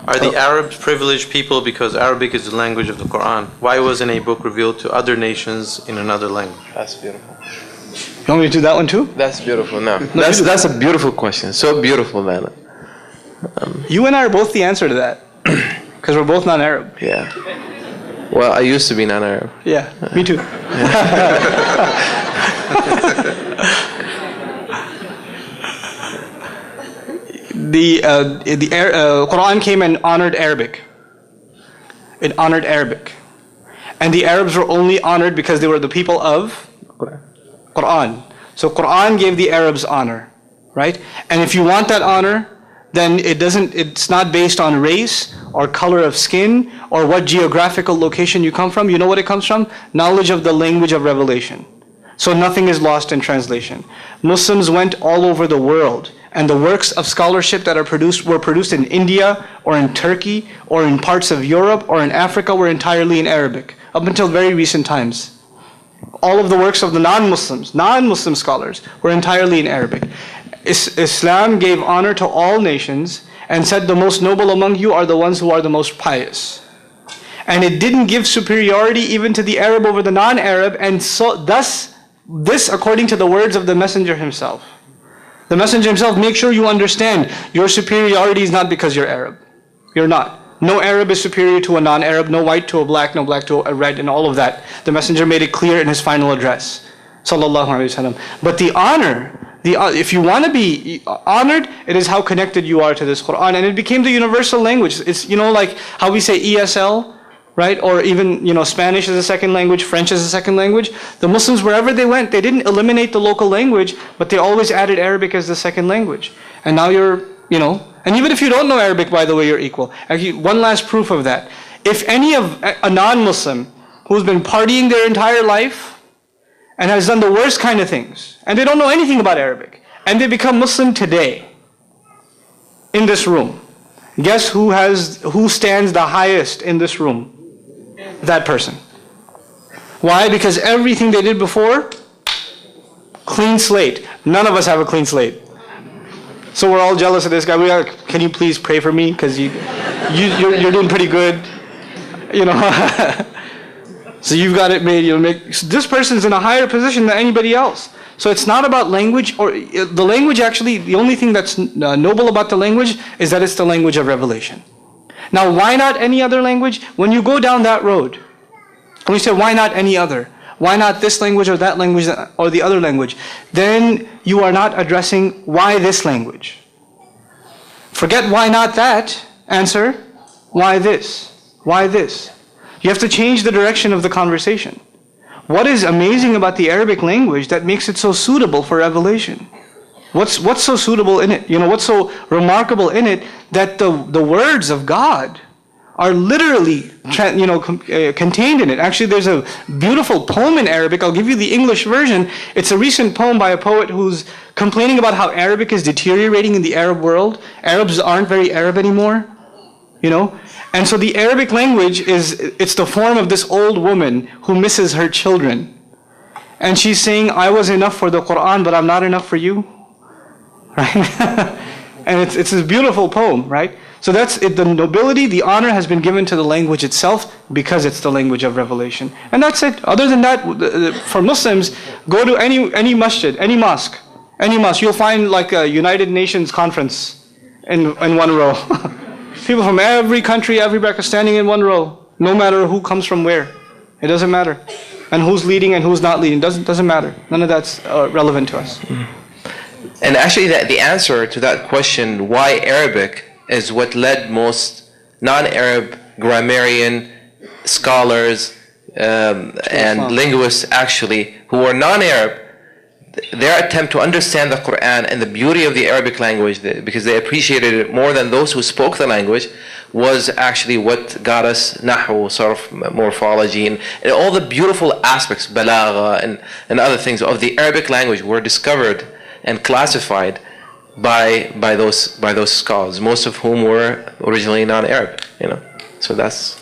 Are the Arabs privileged people because Arabic is the language of the Quran? Why wasn't a book revealed to other nations in another language? That's beautiful. You want me to do that one too? That's beautiful. No, that's a beautiful question. So beautiful, man. You and I are both the answer to that, because we're both non-Arab. Yeah. Well, I used to be non-Arab. Yeah, me too. The Quran came and honored Arabic. It honored Arabic. And the Arabs were only honored because they were the people of Quran. So Quran gave the Arabs honor, right? And if you want that honor, then it's not based on race or color of skin or what geographical location you come from. You know what it comes from? Knowledge of the language of revelation. So nothing is lost in translation. Muslims went all over the world, and the works of scholarship that were produced in India or in Turkey or in parts of Europe or in Africa were entirely in Arabic, up until very recent times. All of the works of the non-Muslim scholars were entirely in Arabic. Islam gave honor to all nations and said the most noble among you are the ones who are the most pious. And it didn't give superiority even to the Arab over the non-Arab, and so thus this according to the words of the Messenger himself. The Messenger himself, make sure you understand your superiority is not because you're Arab. You're not. No Arab is superior to a non-Arab, no white to a black, no black to a red, and all of that. The Messenger made it clear in his final address. Sallallahu Alaihi Wasallam. But the honor, if you want to be honored, it is how connected you are to this Quran. And it became the universal language. It's, like how we say ESL, right? Or even, Spanish is a second language, French is a second language. The Muslims, wherever they went, they didn't eliminate the local language, but they always added Arabic as the second language. And now you're, and even if you don't know Arabic, by the way, you're equal. Actually, one last proof of that. If any of a non-Muslim who's been partying their entire life and has done the worst kind of things, and they don't know anything about Arabic, and they become Muslim today, in this room, guess who stands the highest in this room? That person. Why? Because everything they did before, clean slate. None of us have a clean slate. So we're all jealous of this guy. We're like, can you please pray for me? Because you're doing pretty good. So you've got it made. This person's in a higher position than anybody else. So it's not about language, or the language actually, the only thing that's noble about the language is that it's the language of revelation. Now, why not any other language? When you go down that road, when you say, why not any other? Why not this language or that language or the other language? Then you are not addressing why this language. Forget why not that. Answer, why this? Why this? You have to change the direction of the conversation. What is amazing about the Arabic language that makes it so suitable for revelation? What's so suitable in it? What's so remarkable in it that the words of God are literally contained in it. Actually, there's a beautiful poem in Arabic. I'll give you the English version. It's a recent poem by a poet who's complaining about how Arabic is deteriorating in the Arab world. Arabs aren't very Arab anymore, And so the Arabic language it's the form of this old woman who misses her children. And she's saying, I was enough for the Quran, but I'm not enough for you. Right? And it's a beautiful poem, right? So that's it. The nobility, the honor has been given to the language itself because it's the language of revelation. And that's it. Other than that, for Muslims, go to any masjid, any mosque, you'll find like a United Nations conference in one row. People from every country, every background standing in one row, no matter who comes from where. It doesn't matter. And who's leading and who's not leading, doesn't matter. None of that's relevant to us. And actually the answer to that question, why Arabic, is what led most non-Arab grammarian scholars and linguists actually, who were non-Arab, their attempt to understand the Quran and the beauty of the Arabic language, because they appreciated it more than those who spoke the language, was actually what got us Nahu, Sarf, morphology, and all the beautiful aspects, balagha, and other things of the Arabic language were discovered and classified by those scholars, most of whom were originally non-Arab, So that's